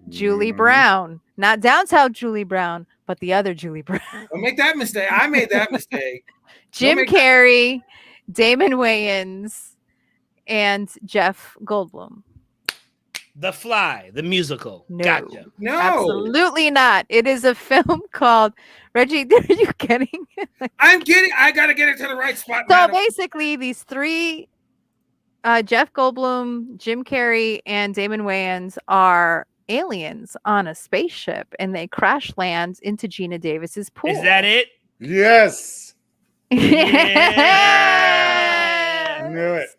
Julie Brown, not downtown Julie Brown, but the other Julie Brown. Don't make that mistake. I made that mistake. Jim Carrey, Damon Wayans, and Jeff Goldblum. The Fly, the musical. No. Gotcha. No. Absolutely not. It is a film called Reggie. Are you getting it? I'm getting. I gotta get it to the right spot. So madam. basically, these 3, Jeff Goldblum, Jim Carrey, and Damon Wayans are aliens on a spaceship, and they crash land into Gina Davis's pool. Is that it? Yes. Yeah. Knew it.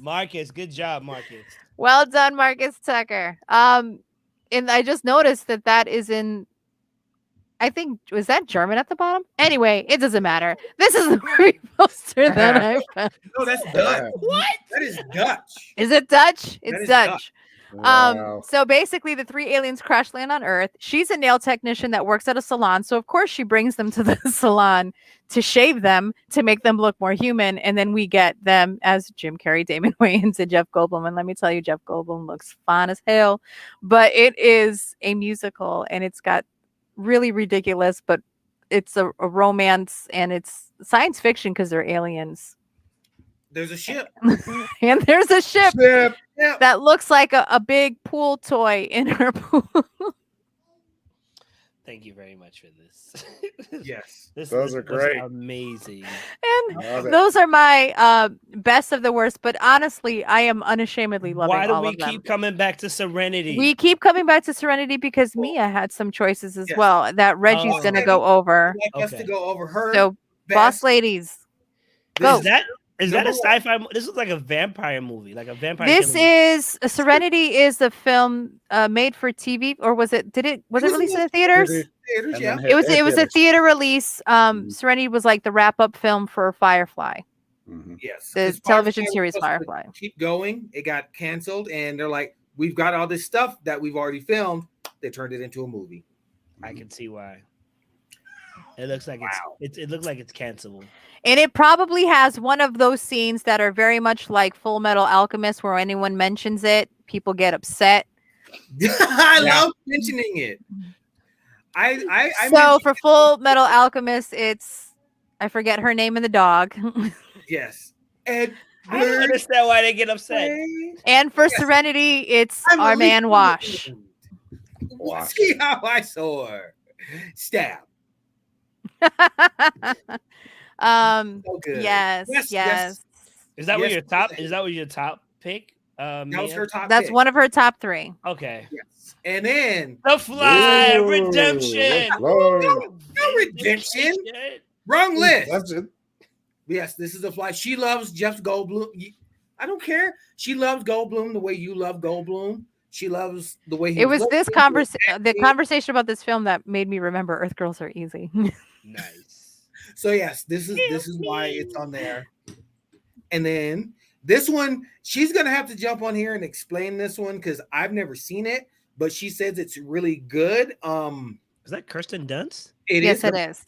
Marcus, good job, Marcus. Well done, Marcus Tucker. And I just noticed that is in, I think, was that German at the bottom? Anyway, it doesn't matter. This is the movie poster that I found. No, that's Dutch. What? That is Dutch. Is it Dutch? It's is Dutch. Wow. So basically the 3 aliens crash land on Earth. She's a nail technician that works at a salon. So of course she brings them to the salon to shave them, to make them look more human. And then we get them as Jim Carrey, Damon Wayans, and Jeff Goldblum. And let me tell you, Jeff Goldblum looks fine as hell, but it is a musical, and it's got really ridiculous, but it's a romance, and it's science fiction because they're aliens. There's a ship. And there's a ship Yeah. that looks like a big pool toy in her pool. Thank you very much for this. Yes. Those are was great. amazing. And Love it. those are my best of the worst. But honestly, I am unashamedly loving Why do all we of them. keep coming back to Serenity? We keep coming back to Serenity because Mia had some choices as Yes. well that Reggie's Oh. gonna go over. I'd like us to Okay. go over her. So, boss best. ladies, This go. Is that a Number one. sci-fi? This looks like a vampire movie, like a vampire. This killing movie. is Serenity is a film made for TV, or was it? Was it released in the theaters? Theaters, And yeah. then It was a theaters. theater release. Mhm. Serenity was like the wrap up film for Firefly, Mhm. Yes. the 'Cause television Firefly was series supposed to Firefly. keep going. It got canceled, and they're like, "We've got all this stuff that we've already filmed." They turned it into a movie. I can see why. It looks like it looks like it's cancelable. And it probably has one of those scenes that are very much like Full Metal Alchemist, where anyone mentions it, people get upset. I love mentioning it. I So for Full Metal Alchemist, it's I forget her name and the dog. yes. Ed I don't understand why they get upset. And for Yes. Serenity, it's I'm our a man leaf- Wash. Wash. See how I saw her. Stab. So good. Yes, Yes, yes. yes. Is that what Yes, your top? Is that what your top pick? That was Mia? her top That's pick. one of her top 3. Okay. Yes. And then The Fly Ooh, Redemption. Lord. no redemption. Wrong list. Redemption. Yes, this is a fly. She loves Jeff Goldblum. I don't care. She loves Goldblum the way you love Goldblum. She loves the way he It was this looking, the conversation about this film that made me remember Earth Girls Are Easy. Nice. So yes, this is why it's on there. And then this one, she's gonna have to jump on here and explain this one because I've never seen it, but she says it's really good. Is that Kirsten Dunst? Yes, it is.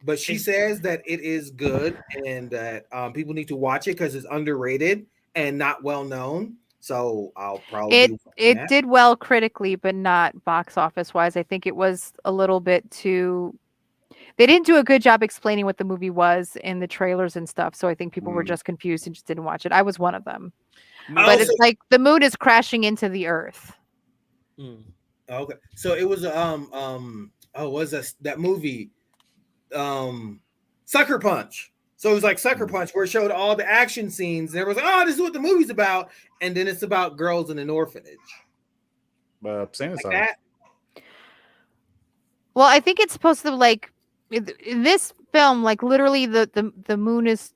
But she says that it is good and that people need to watch it because it's underrated and not well known. So I'll probably it did well critically, but not box office wise. I think it was a little bit too. They didn't do a good job explaining what the movie was in the trailers and stuff. So I think people were just confused and just didn't watch it. I was one of them. But it's like the moon is crashing into the earth. Okay, so it was that movie, Sucker Punch. So it was like Sucker Punch, where it showed all the action scenes. And everyone's like, "Oh, this is what the movie's about," and then it's about girls in an orphanage. Like that. Well, I think it's supposed to like in this film, like literally the moon is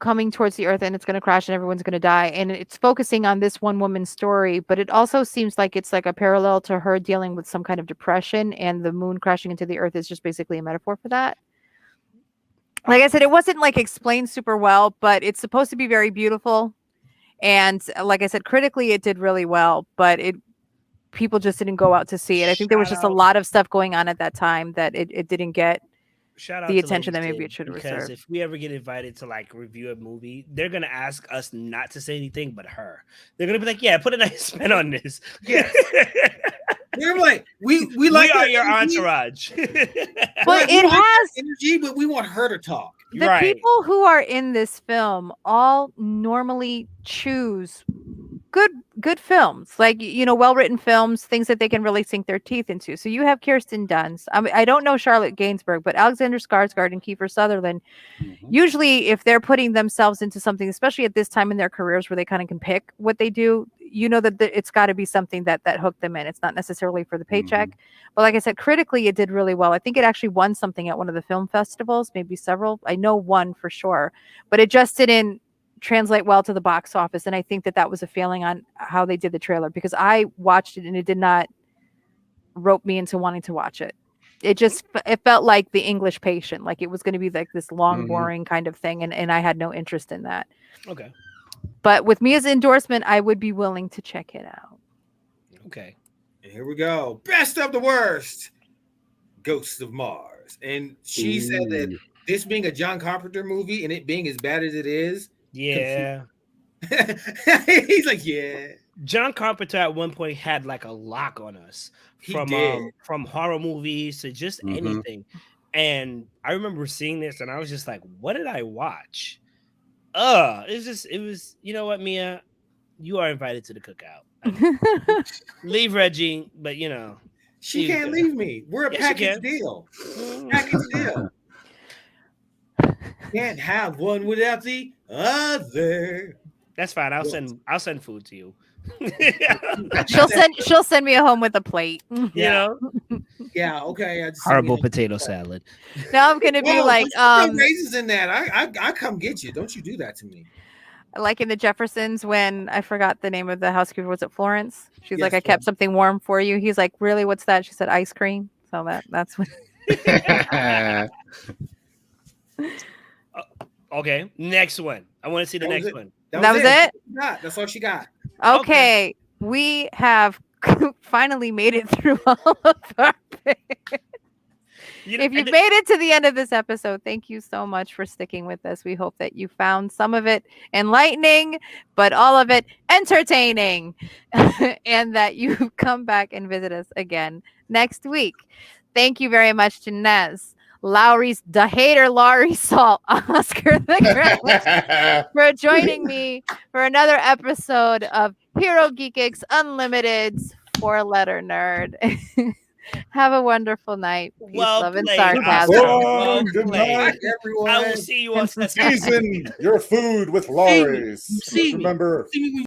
coming towards the earth and it's going to crash and everyone's going to die, and it's focusing on this one woman's story, but it also seems like it's like a parallel to her dealing with some kind of depression, and the moon crashing into the earth is just basically a metaphor for that. Like I said, it wasn't like explained super well, but it's supposed to be very beautiful, and like I said, critically it did really well, but people just didn't go out to see it. I think there was just a lot of stuff going on at that time that it didn't get the attention that maybe it should have because reserved. If we ever get invited to like review a movie, they're gonna ask us not to say anything but her. They're gonna be like, "Yeah, put a nice spin on this." Yes. We're like, we like are your entourage. But it has energy, but we want her to talk. The people who are in this film all normally choose good films, like, you know, well-written films, things that they can really sink their teeth into. So you have Kirsten Dunst. I mean, I don't know Charlotte Gainsbourg, but Alexander Skarsgård and Kiefer Sutherland, usually if they're putting themselves into something, especially at this time in their careers where they kind of can pick what they do, you know that it's got to be something that hooked them in. It's not necessarily for the paycheck. But like I said, critically, it did really well. I think it actually won something at one of the film festivals, maybe several. I know one for sure, but it just didn't translate well to the box office. And I think that was a failing on how they did the trailer, because I watched it and it did not rope me into wanting to watch it. It felt like The English Patient, like it was going to be like this long, boring kind of thing. And I had no interest in that. Okay. But with Mia's endorsement, I would be willing to check it out. Okay. And here we go. Best of the worst. Ghosts of Mars. And she said that this being a John Carpenter movie and it being as bad as it is. Yeah. He's like, yeah. John Carpenter at one point had like a lock on us from horror movies to just anything. And I remember seeing this and I was just like, what did I watch? It was, you know what, Mia? You are invited to the cookout. Leave Reggie, but you know. She can't leave me. We're a Yes, she package can. deal. Package deal. Can't have one without the other. That's fine. I'll send food to you. She'll send me home with a plate. You Yeah. know, Yeah, okay. I just horrible potato salad. Now I'm gonna be Whoa, like don't you put raisins in that. I come get you. Don't you do that to me. like in the Jeffersons when I forgot the name of the housekeeper. Was it Florence? She's Yes, like, I kept Florence. something warm for you. He's like, really? What's that? She said, ice cream. So that's what. Okay, next one. I want to see the That was next it. one. That was it? That's all she got. Okay, we have finally made it through all of our picks. If you've made it to the end of this episode, thank you so much for sticking with us. We hope that you found some of it enlightening, but all of it entertaining, and that you come back and visit us again next week. Thank you very much to Nez, Lowry's the hater, Laurie Salt, Oscar the Great, for joining me for another episode of Hero Geekix Unlimited's 4-letter nerd. Have a wonderful night. Peace, love, and sarcasm. Well, good played. night, everyone. I will see you on Season your food with Laurie's. See me. Remember. See me when